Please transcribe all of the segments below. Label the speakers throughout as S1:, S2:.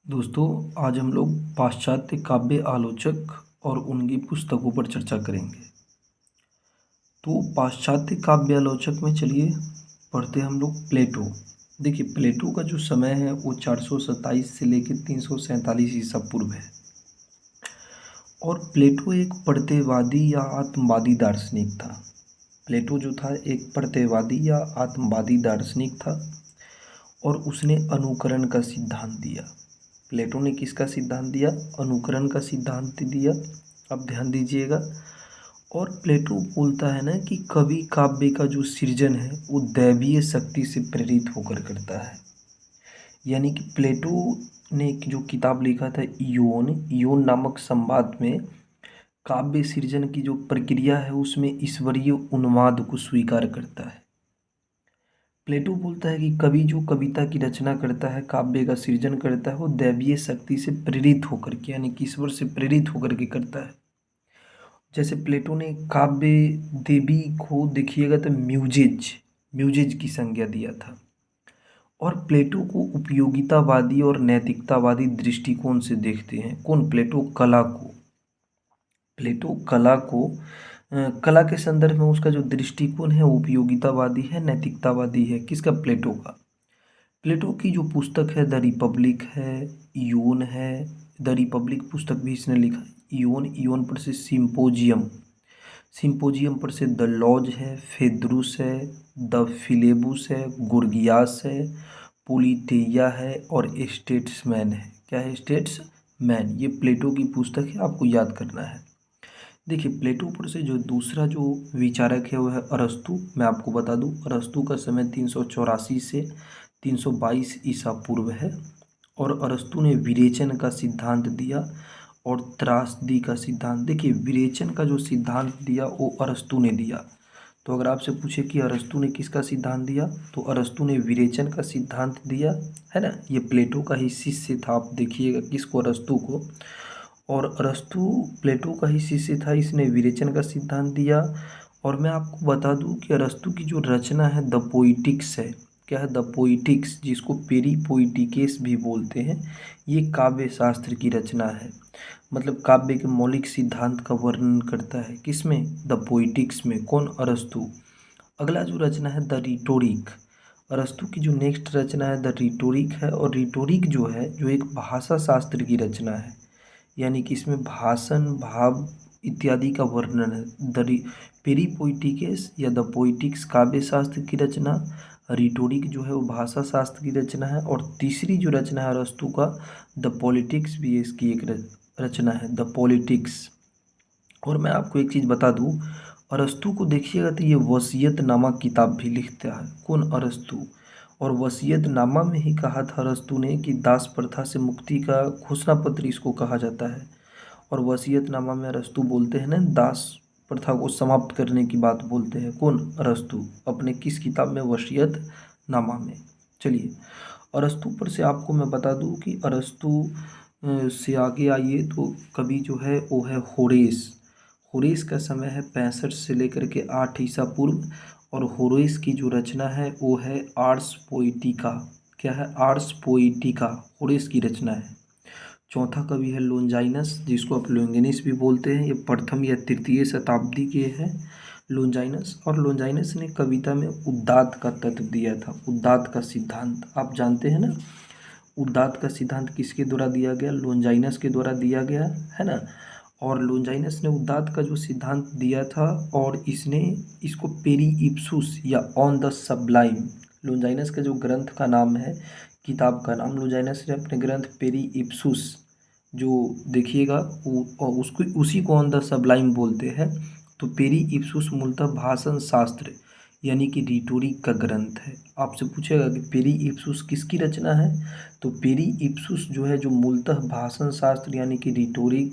S1: दोस्तों, आज हम लोग पाश्चात्य काव्य आलोचक और उनकी पुस्तकों पर चर्चा करेंगे। तो पाश्चात्य काव्य आलोचक में चलिए पढ़ते हम लोग प्लेटो। देखिए, प्लेटो का जो समय है वो 427 से लेकर 347 ईसा पूर्व है। और प्लेटो एक प्रत्ययवादी या आत्मवादी दार्शनिक था। प्लेटो जो था एक प्रत्ययवादी या आत्मवादी दार्शनिक था और उसने अनुकरण का सिद्धांत दिया। प्लेटो ने किसका सिद्धांत दिया? अनुकरण का सिद्धांत दिया। अब ध्यान दीजिएगा। और प्लेटो बोलता है ना कि कवि काव्य का जो सृजन है वो दैवीय शक्ति से प्रेरित होकर करता है। यानी कि प्लेटो ने जो किताब लिखा था इयोन नामक संवाद में काव्य सृजन की जो प्रक्रिया है उसमें ईश्वरीय उन्माद को स्वीकार करता है। प्लेटो बोलता है कि कवि जो कविता की रचना करता है, काव्य का सृजन करता है, वो दैवीय शक्ति से प्रेरित होकर के यानी कि ईश्वर से प्रेरित होकर के करता है। जैसे प्लेटो ने काव्य देवी को देखिएगा तो म्यूजेज की संज्ञा दिया था। और प्लेटो को उपयोगितावादी और नैतिकतावादी दृष्टिकोण से देखते हैं। कौन? प्लेटो कला को। प्लेटो कला के संदर्भ में उसका जो दृष्टिकोण है वो उपयोगितावादी है, नैतिकतावादी है। किसका? प्लेटो का। प्लेटो की जो पुस्तक है द रिपब्लिक है, इयोन है। द रिपब्लिक पुस्तक भी इसने लिखा है। इयोन पर से सिम्पोजियम पर से द लॉज है, फेद्रुस है, द फिलेबुस है, गोर्गियास है, पोलिटेइया है और स्टेट्समैन है। क्या है? स्टेट्समैन। ये प्लेटो की पुस्तक है, आपको याद करना है। देखिए, प्लेटो पर से जो दूसरा जो विचारक है वो है अरस्तु। मैं आपको बता दूं, अरस्तु का समय 384 से 322 ईसा पूर्व है। और अरस्तु ने विरेचन का सिद्धांत दिया और त्रासदी का सिद्धांत। देखिए, विरेचन का जो सिद्धांत दिया वो अरस्तु ने दिया। तो अगर आपसे पूछे कि अरस्तु ने किसका सिद्धांत दिया, तो अरस्तु ने विरेचन का सिद्धांत दिया, है ना। ये प्लेटो का ही शिष्य था। आप देखिएगा किसको? अरस्तु को। और अरस्तु प्लेटो का ही शिष्य था, इसने विरेचन का सिद्धांत दिया। और मैं आपको बता दूं कि अरस्तु की जो रचना है द पोइटिक्स है। क्या है? द पोइटिक्स, जिसको पेरी पोइटिकेस भी बोलते हैं। ये काव्य शास्त्र की रचना है। मतलब काव्य के मौलिक सिद्धांत का वर्णन करता है। किसमें? द पोइटिक्स में। कौन? अरस्तु। अगला जो रचना है द रिटोरिक। अरस्तु की जो नेक्स्ट रचना है द रिटोरिक है। और रिटोरिक जो है जो एक भाषा शास्त्र की रचना है। यानी कि इसमें भाषण, भाव इत्यादि का वर्णन है। पेरी पोइटिकेस या द पोइटिक्स काव्य शास्त्र की रचना, रिटोरिक जो है वो भाषा शास्त्र की रचना है। और तीसरी जो रचना है अरस्तु का द पॉलिटिक्स भी इसकी एक रचना है, द पॉलिटिक्स। और मैं आपको एक चीज़ बता दूं, अरस्तु को देखिएगा तो ये वसीयतनामा किताब भी लिखता है। कौन? अरस्तु। और वसीयतनामा में ही कहा था अरस्तु ने कि दास प्रथा से मुक्ति का घोषणा पत्र इसको कहा जाता है। और वसीयतनामा में अरस्तु बोलते हैं ना, दास प्रथा को समाप्त करने की बात बोलते हैं। कौन? अरस्तु। अपने किस किताब में? वसीयतनामा में। चलिए, अरस्तु पर से आपको मैं बता दूं कि अरस्तु से आगे आइए तो कवि जो है वो है होरेस। होरेस का समय है 65 से लेकर के 8 ईसा पूर्व। और होरेस की जो रचना है वो है आर्स पोइटिका। क्या है? आर्स पोइटिका होरेस की रचना है। चौथा कवि है लोंजाइनस, जिसको आप लोंगेनिस भी बोलते हैं। ये प्रथम या तृतीय शताब्दी के हैं लोंजाइनस। और लोंजाइनस ने कविता में उदात्त का तत्व दिया था। उदात्त का सिद्धांत आप जानते हैं ना। उदात्त का सिद्धांत किसके द्वारा दिया गया? लोंजाइनस के द्वारा दिया गया, है ना। और लोंजाइनस ने उदात्त का जो सिद्धांत दिया था और इसने इसको पेरी इप्सुस या ऑन द सबलाइम, लोंजाइनस का जो ग्रंथ का नाम है, किताब का नाम, लोंजाइनस ने अपने ग्रंथ पेरी इप्सुस जो देखिएगा उसको उसी को ऑन द सबलाइम बोलते हैं। तो पेरी इप्सुस मूलतः भाषण शास्त्र यानी कि रिटोरिक का ग्रंथ है। आपसे पूछेगा कि पेरी इप्सुस किसकी रचना है, तो पेरी इप्सुस जो है जो मूलतः भाषण शास्त्र यानी कि रिटोरिक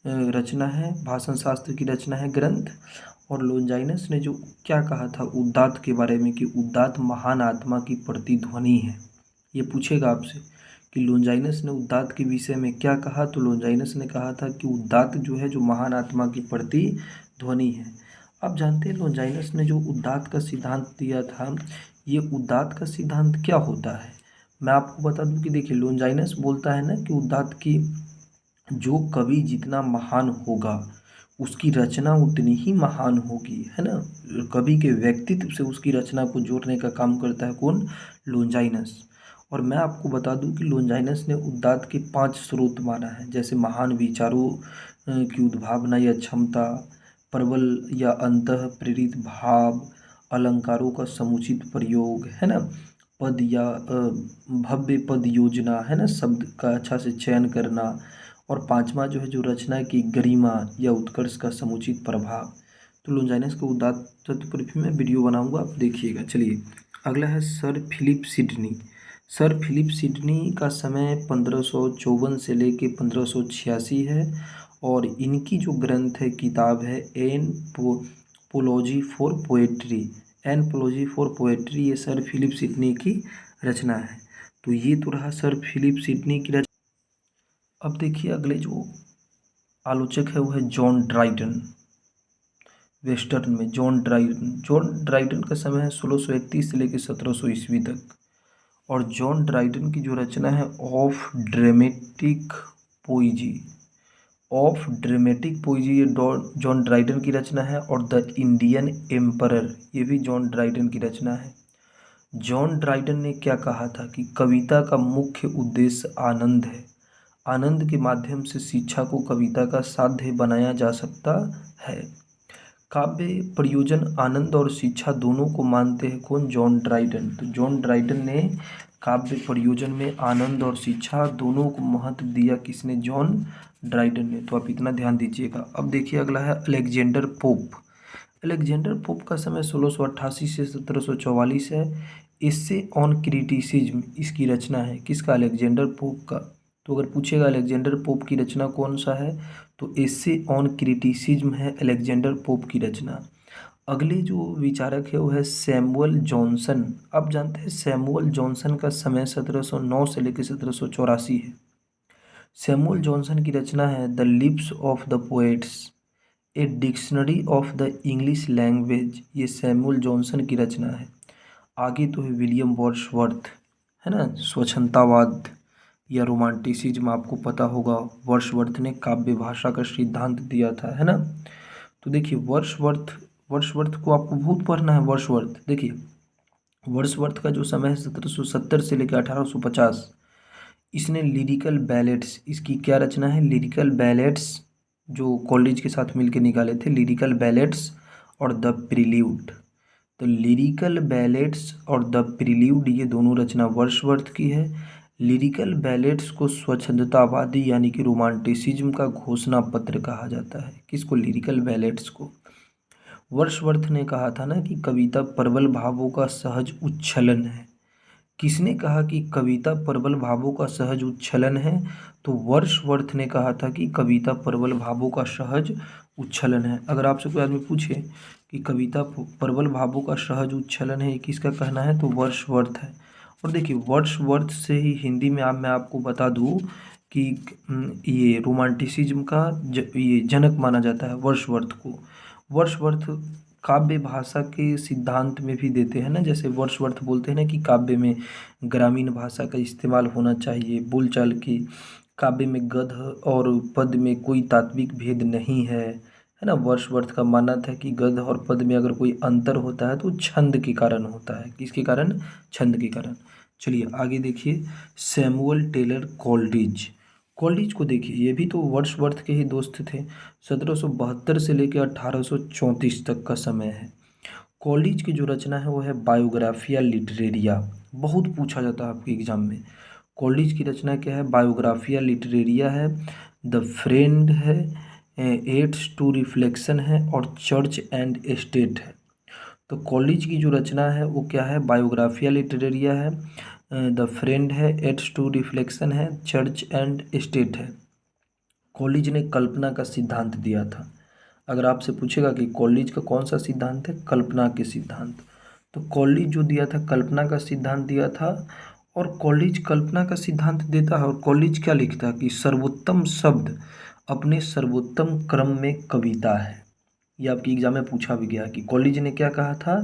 S1: रचना है, भाषण शास्त्र की रचना है, ग्रंथ। और लोंजाइनस ने जो क्या कहा था उदात्त के बारे में कि उदात्त महान आत्मा की प्रतिध्वनि है। ये पूछेगा आपसे कि लोंजाइनस ने उदात्त के विषय में क्या कहा, तो लोंजाइनस ने कहा था कि उदात्त जो है जो महान आत्मा की प्रतिध्वनि है। आप जानते हैं लोंजाइनस ने जो उदात्त का सिद्धांत दिया था, ये उदात्त का सिद्धांत क्या होता है? मैं आपको बता दूं कि देखिए लोनजाइनस बोलता है ना कि उदात्त की जो कवि जितना महान होगा उसकी रचना उतनी ही महान होगी, है ना। कवि के व्यक्तित्व से उसकी रचना को जोड़ने का काम करता है कौन? लोनजाइनस। और मैं आपको बता दूं कि लोनजाइनस ने उदात्त के 5 स्रोत माना है, जैसे महान विचारों की उद्भावना या क्षमता, प्रबल या अंतः प्रेरित भाव, अलंकारों का समुचित प्रयोग, है ना, पद या भव्य पद योजना, है ना, शब्द का अच्छा से चयन करना, और पांचवा जो है जो रचना की गरिमा या उत्कर्ष का समुचित प्रभाव। तो लोनजाइनस के उदात्त तत्व पर भी मैं वीडियो बनाऊंगा, आप देखिएगा। चलिए अगला है sir Philip Sidney. Sir Philip Sidney का समय 1554 से लेके 1586 है, और इनकी जो ग्रंथ है, किताब है an apology for poetry. An apology for poetry ये सर फिलिप सिडनी की रचना है। तो ये तो रहा सर फिलिप सिडनी की रचना। अब देखिए अगले जो आलोचक है वो है जॉन ड्राइडन। वेस्टर्न में जॉन ड्राइडन का समय है 1631 से लेकर 1700 ईस्वी तक। और जॉन ड्राइडन की जो रचना है of dramatic poesy, of dramatic poesy ये जॉन ड्राइडन की रचना है। और द इंडियन एम्परर ये भी जॉन ड्राइडन की रचना है। जॉन ड्राइडन ने क्या कहा था कि कविता का मुख्य उद्देश्य आनंद है। आनंद के माध्यम से शिक्षा को कविता का साध्य बनाया जा सकता है। काव्य प्रयोजन आनंद और शिक्षा दोनों को मानते हैं कौन? John Dryden. तो जॉन ड्राइडन ने काव्य प्रयोजन में आनंद और शिक्षा दोनों को महत्व दिया। किसने? जॉन ड्राइडन ने। तो आप इतना ध्यान दीजिएगा। अब देखिए अगला है अलेक्जेंडर पोप। अलेक्जेंडर पोप का समय 1688 से 1744 है। इससे ऑन क्रिटिसिज्म इसकी रचना है। किसका? अलेक्जेंडर पोप का। तो अगर पूछेगा अलेक्जेंडर पोप की रचना कौन सा है, तो एसे ऑन क्रिटिसिज्म है अलेक्जेंडर पोप की रचना। अगले जो विचारक है वो है सैमुअल जॉनसन। आप जानते हैं सैमुअल जॉनसन का समय 1709 से लेकर 1784 है। सैमुअल जॉनसन की रचना है the lips of the poets, a dictionary of the English language. ये सैमुअल जॉनसन की रचना है। आगे तो है विलियम वर्ड्सवर्थ, है ना, स्वच्छंदतावाद या रोमांटिसिज्म आपको पता होगा। वर्ड्सवर्थ ने काव्य भाषा का सिद्धांत दिया था, है ना। तो देखिए वर्ड्सवर्थ को आपको बहुत पढ़ना है। वर्ड्सवर्थ देखिए, वर्ड्सवर्थ का जो समय है 1770 से लेकर 1850। इसने लिरिकल बैलेट्स, इसकी क्या रचना है? लिरिकल बैलेट्स, जो कॉलेज के साथ मिलकर निकाले थे, लिरिकल बैलेट्स और द प्रिल्यूड। तो लिरिकल बैलेट्स और द प्रिल्यूड ये दोनों रचना वर्ड्सवर्थ की है। लिरिकल बैलेट्स को स्वच्छंदतावादी यानी कि रोमांटिसिज्म का घोषणा पत्र कहा जाता है। किसको? लिरिकल बैलेट्स को। वर्ड्सवर्थ ने कहा था ना कि कविता प्रबल भावों का सहज उच्छलन है। किसने कहा कि कविता प्रबल भावों का सहज उच्छलन है? तो वर्ड्सवर्थ ने कहा था कि कविता प्रबल भावों का सहज उच्छलन है। अगर आपसे कोई आदमी पूछे कि कविता प्रबल भावों का सहज उच्छलन है, ये किसका कहना है? तो वर्ड्सवर्थ है। और देखिए वर्ड्सवर्थ से ही हिंदी में मैं आपको बता दूं कि ये रोमांटिसिज्म का ये जनक माना जाता है वर्ड्सवर्थ को। वर्ड्सवर्थ काव्य भाषा के सिद्धांत में भी देते हैं ना, जैसे वर्ड्सवर्थ बोलते हैं ना कि काव्य में ग्रामीण भाषा का इस्तेमाल होना चाहिए, बोलचाल की। काव्य में गद्य और पद में कोई तात्विक भेद नहीं है ना। वर्ड्सवर्थ का मानना था कि गद्य और पद में अगर कोई अंतर होता है तो छंद के कारण होता है। किसके कारण? छंद के कारण। चलिए आगे देखिए सैमुअल टेलर कोल्ड्रिज। कोल्ड्रिज को देखिए, ये भी तो वर्ड्सवर्थ के ही दोस्त थे। 1772 से लेकर 1834 तक का समय है। कोल्ड्रिज की जो रचना है वो है बायोग्राफिया लिटरेरिया। बहुत पूछा जाता है आपके एग्जाम में। कोल्ड्रिज की रचना क्या है? बायोग्राफिया लिटरेरिया है, द फ्रेंड है, एड्स टू रिफ्लेक्शन है, और चर्च एंड स्टेट है। तो कोल्ड्रिज की जो रचना है वो क्या है? बायोग्राफिया लिटरेरिया है, द फ्रेंड है, एड्स टू रिफ्लेक्शन है, चर्च एंड स्टेट है। कोल्ड्रिज ने कल्पना का सिद्धांत दिया था। अगर आपसे पूछेगा कि कोल्ड्रिज का कौन सा सिद्धांत है? कल्पना के सिद्धांत। तो कोल्ड्रिज जो दिया था कल्पना का सिद्धांत दिया था। और कोल्ड्रिज कल्पना का सिद्धांत देता है और कोल्ड्रिज क्या लिखता है कि सर्वोत्तम शब्द अपने सर्वोत्तम क्रम में कविता है। ये आपके एग्जाम में पूछा भी गया कि कोल्ड्रिज ने क्या कहा था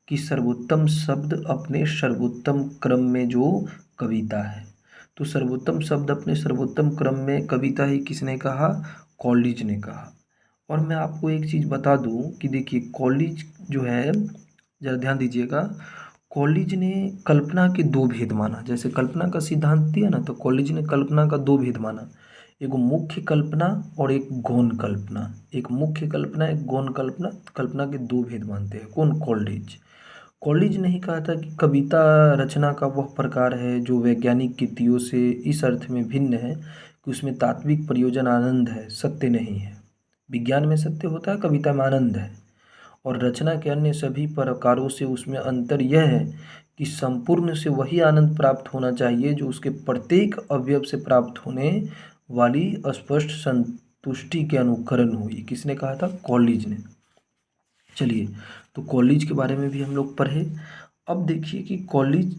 S1: कि सर्वोत्तम शब्द अपने सर्वोत्तम क्रम में जो कविता है। तो सर्वोत्तम शब्द अपने सर्वोत्तम क्रम में कविता ही किसने कहा? कॉलिज ने कहा। और मैं आपको एक चीज़ बता दूं कि देखिए कॉलिज जो है, ज़रा ध्यान दीजिएगा, कॉलिज ने कल्पना के दो भेद माना। जैसे कल्पना का सिद्धांत दिया ना, तो कॉलिज ने कल्पना का दो भेद माना, एक मुख्य कल्पना और एक गौण कल्पना। एक मुख्य कल्पना, एक गौण कल्पना, कल्पना के दो भेद मानते हैं। कौन? कॉलिज। कॉलिज ने ही कहा था कि कविता रचना का वह प्रकार है जो वैज्ञानिक कृतियों से इस अर्थ में भिन्न है कि उसमें तात्विक प्रयोजन आनंद है, सत्य नहीं है। विज्ञान में सत्य होता है, कविता में आनंद है। और रचना के अन्य सभी प्रकारों से उसमें अंतर यह है कि संपूर्ण से वही आनंद प्राप्त होना चाहिए जो उसके प्रत्येक अवयव से प्राप्त होने वाली स्पष्ट संतुष्टि के अनुकरण हो। ये किसने कहा था? कॉलिज ने। चलिए, तो कॉलिज के बारे में भी हम लोग पढ़े। अब देखिए कि कॉलिज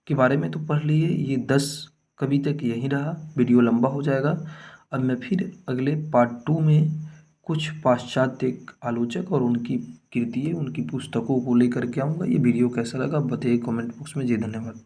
S1: के बारे में तो पढ़ लिए, ये 10 कवि तक यहीं रहा, वीडियो लंबा हो जाएगा। अब मैं फिर अगले पार्ट 2 में कुछ पाश्चात्य आलोचक और उनकी कृतियाँ, उनकी पुस्तकों को लेकर के आऊँगा। ये वीडियो कैसा लगा बताइए कमेंट बॉक्स में। जी धन्यवाद।